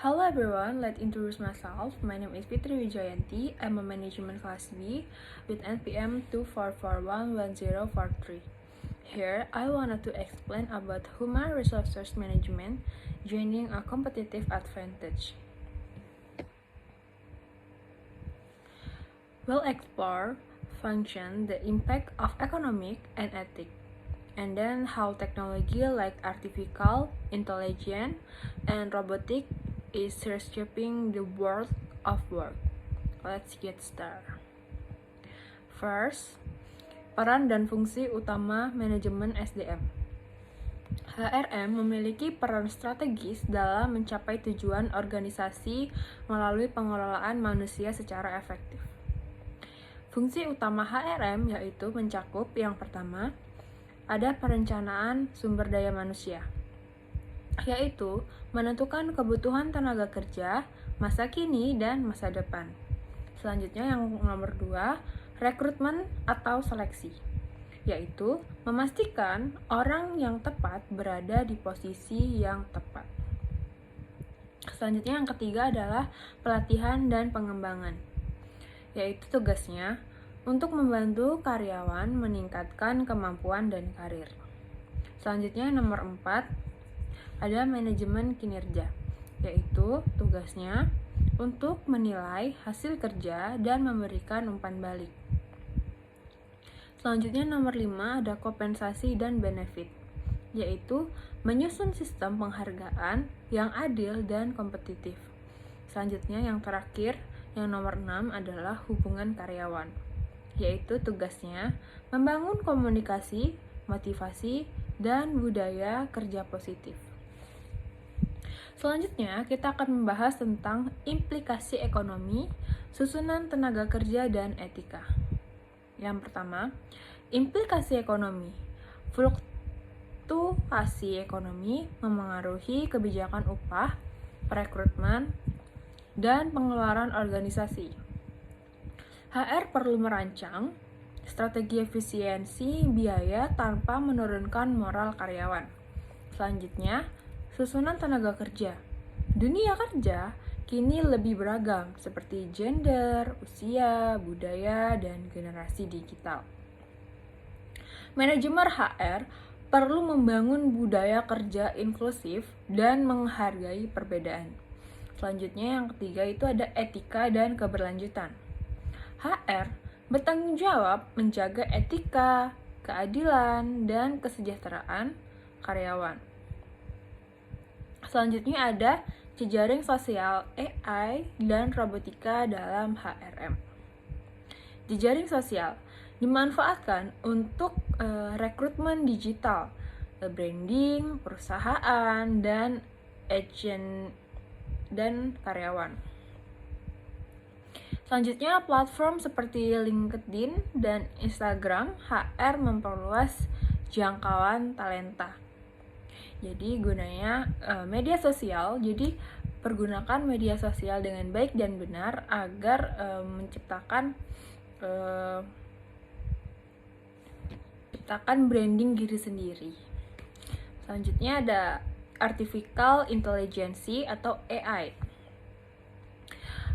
Hello everyone, let's introduce myself. My name is Fitri Wijayanti. I'm a management class B with NPM 244111043. Here, I wanted to explain about human resources management gaining a competitive advantage. We'll explore function, the impact of economic and ethics, and then how technology like artificial intelligence and robotics is reshaping the world of work. Let's get started. First, peran dan fungsi utama manajemen SDM. HRM memiliki peran strategis dalam mencapai tujuan organisasi melalui pengelolaan manusia secara efektif. Fungsi utama HRM yaitu mencakup yang pertama, ada perencanaan sumber daya manusia, yaitu menentukan kebutuhan tenaga kerja, masa kini, dan masa depan. Selanjutnya yang nomor 2, rekrutmen atau seleksi, yaitu memastikan orang yang tepat berada di posisi yang tepat. Selanjutnya yang ketiga adalah pelatihan dan pengembangan, yaitu tugasnya untuk membantu karyawan meningkatkan kemampuan dan karir. Selanjutnya nomor 4, ada manajemen kinerja, yaitu tugasnya untuk menilai hasil kerja dan memberikan umpan balik. Selanjutnya nomor 5, ada kompensasi dan benefit, yaitu menyusun sistem penghargaan yang adil dan kompetitif. Selanjutnya yang terakhir, yang nomor 6 adalah hubungan karyawan, yaitu tugasnya membangun komunikasi, motivasi, dan budaya kerja positif. Selanjutnya, kita akan membahas tentang implikasi ekonomi, susunan tenaga kerja, dan etika. Yang pertama, implikasi ekonomi. Fluktuasi ekonomi memengaruhi kebijakan upah, perekrutmen, dan pengeluaran organisasi. HR perlu merancang strategi efisiensi biaya tanpa menurunkan moral karyawan. Selanjutnya, susunan tenaga kerja. Dunia kerja kini lebih beragam seperti gender, usia, budaya, dan generasi digital. Manajemen HR perlu membangun budaya kerja inklusif dan menghargai perbedaan. Selanjutnya yang ketiga itu ada etika dan keberlanjutan. HR bertanggung jawab menjaga etika, keadilan, dan kesejahteraan karyawan. Selanjutnya ada jejaring sosial AI dan robotika dalam HRM. Jejaring sosial dimanfaatkan untuk rekrutmen digital, branding, perusahaan, dan agent dan karyawan. Selanjutnya, platform seperti LinkedIn dan Instagram HR memperluas jangkauan talenta. Jadi gunanya media sosial, jadi pergunakan media sosial dengan baik dan benar agar menciptakan branding diri sendiri. Selanjutnya ada artificial intelligence atau AI.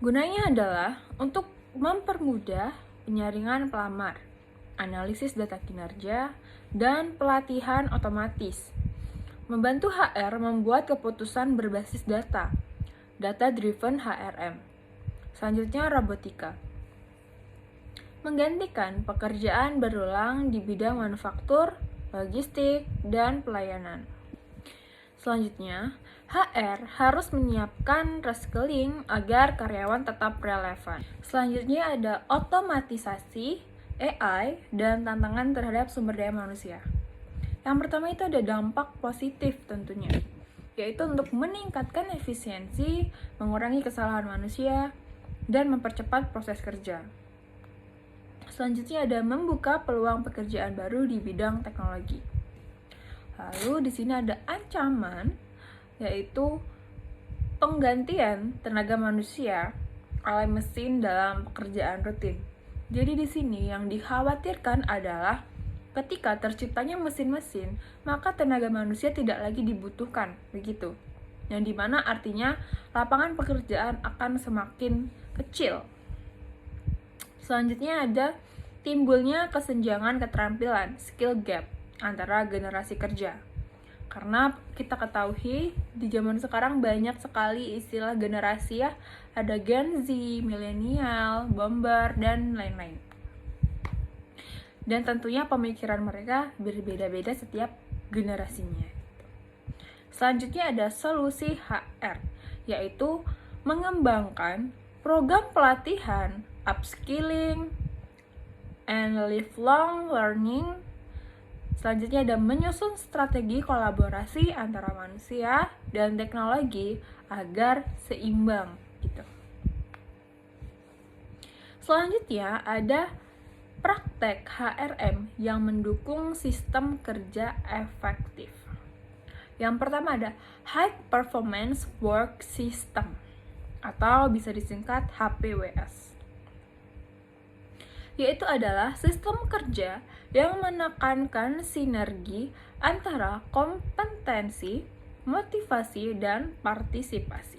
Gunanya adalah untuk mempermudah penyaringan pelamar, analisis data kinerja, dan pelatihan otomatis. Membantu HR membuat keputusan berbasis data, data-driven HRM. Selanjutnya robotika. Menggantikan pekerjaan berulang di bidang manufaktur, logistik, dan pelayanan. Selanjutnya, HR harus menyiapkan reskilling agar karyawan tetap relevan. Selanjutnya ada otomatisasi, AI, dan tantangan terhadap sumber daya manusia. Yang pertama itu ada dampak positif tentunya, yaitu untuk meningkatkan efisiensi, mengurangi kesalahan manusia, dan mempercepat proses kerja. Selanjutnya ada membuka peluang pekerjaan baru di bidang teknologi. Lalu di sini ada ancaman, yaitu penggantian tenaga manusia oleh mesin dalam pekerjaan rutin. Jadi di sini yang dikhawatirkan adalah ketika terciptanya mesin-mesin, maka tenaga manusia tidak lagi dibutuhkan, begitu. yang dimana artinya lapangan pekerjaan akan semakin kecil. Selanjutnya ada timbulnya kesenjangan keterampilan, skill gap, antara generasi kerja. Karena kita ketahui di zaman sekarang banyak sekali istilah generasi ya, ada Gen Z, milenial, bomber, dan lain-lain. Dan tentunya pemikiran mereka berbeda-beda setiap generasinya. Selanjutnya ada solusi HR, yaitu mengembangkan program pelatihan, upskilling, and lifelong learning. Selanjutnya ada menyusun strategi kolaborasi antara manusia dan teknologi agar seimbang gitu. Selanjutnya ada praktek HRM yang mendukung sistem kerja efektif. Yang pertama ada High Performance Work System atau bisa disingkat HPWS. Yaitu adalah sistem kerja yang menekankan sinergi antara kompetensi, motivasi, dan partisipasi.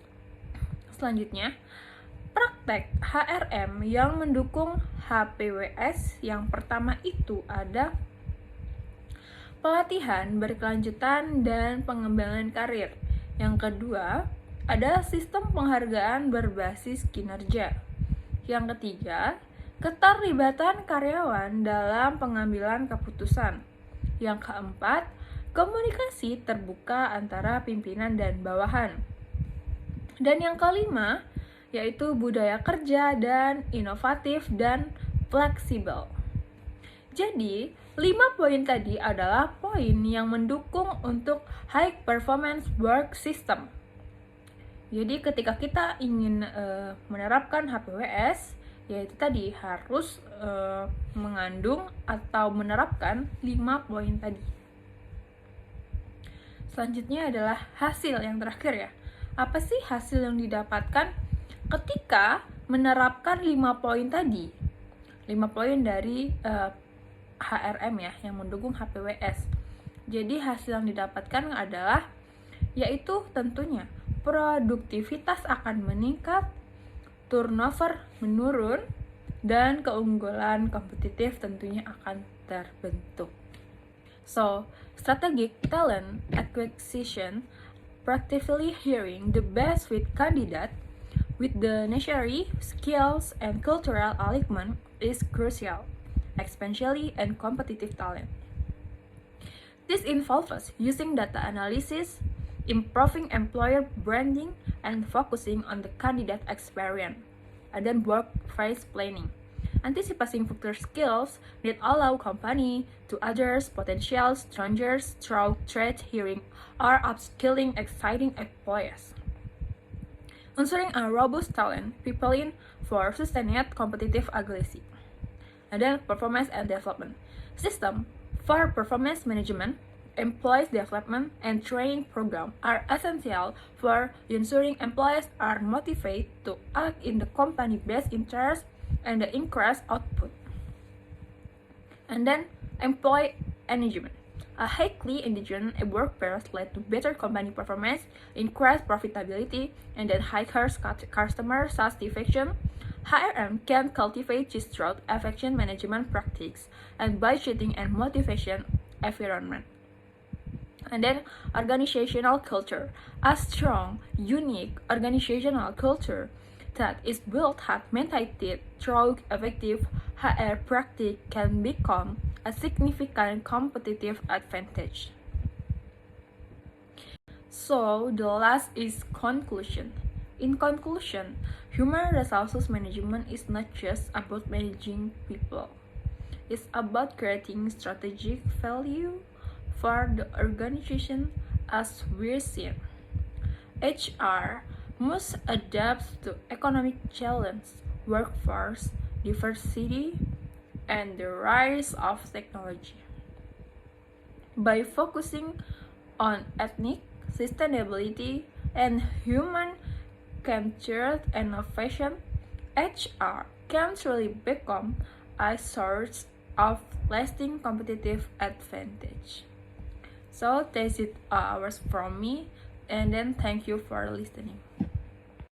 Selanjutnya, praktek HRM yang mendukung HPWS yang pertama itu ada pelatihan berkelanjutan dan pengembangan karir. Yang kedua, ada sistem penghargaan berbasis kinerja. Yang ketiga, keterlibatan karyawan dalam pengambilan keputusan. Yang keempat, komunikasi terbuka antara pimpinan dan bawahan. Dan yang kelima, yaitu budaya kerja dan inovatif dan fleksibel. Jadi, 5 poin tadi adalah poin yang mendukung untuk high performance work system. Jadi, ketika kita ingin menerapkan HPWS, yaitu tadi harus mengandung atau menerapkan 5 poin tadi. Selanjutnya adalah hasil yang terakhir ya. Apa sih hasil yang didapatkan ketika menerapkan 5 poin tadi? 5 poin dari HRM ya, yang mendukung HPWS. Jadi hasil yang didapatkan adalah yaitu tentunya produktivitas akan meningkat, turnover menurun, dan keunggulan kompetitif tentunya akan terbentuk. So, strategic talent acquisition, practically hearing the best with candidate with the necessary skills and cultural alignment is crucial, especially in competitive talent. This involves using data analysis, improving employer branding, and focusing on the candidate experience, and then workplace planning. Anticipating future skills that allow company to address potential strangers through trade hearing or upskilling exciting employees. Ensuring a robust talent pipeline for sustained competitive agility. And then performance and development. System for performance management, employees development, and training program are essential for ensuring employees are motivated to act in the company's best interest and the increased output. And then employee engagement. A highly engaged workforce led to better company performance, increased profitability, and then higher customer satisfaction. HRM can cultivate this through effective management practice and budgeting and motivation environment. And then organizational culture. A strong, unique organizational culture that is built at mentality through effective HR practice can become a significant competitive advantage. So the last is conclusion. In conclusion, human resources management is not just about managing people. It's about creating strategic value for the organization as we're seeing. HR must adapt to economic challenge, workforce diversity, and the rise of technology. By focusing on ethnic sustainability and human-centered innovation, HR can truly become a source of lasting competitive advantage. So that's it hours from me. And then thank you for listening.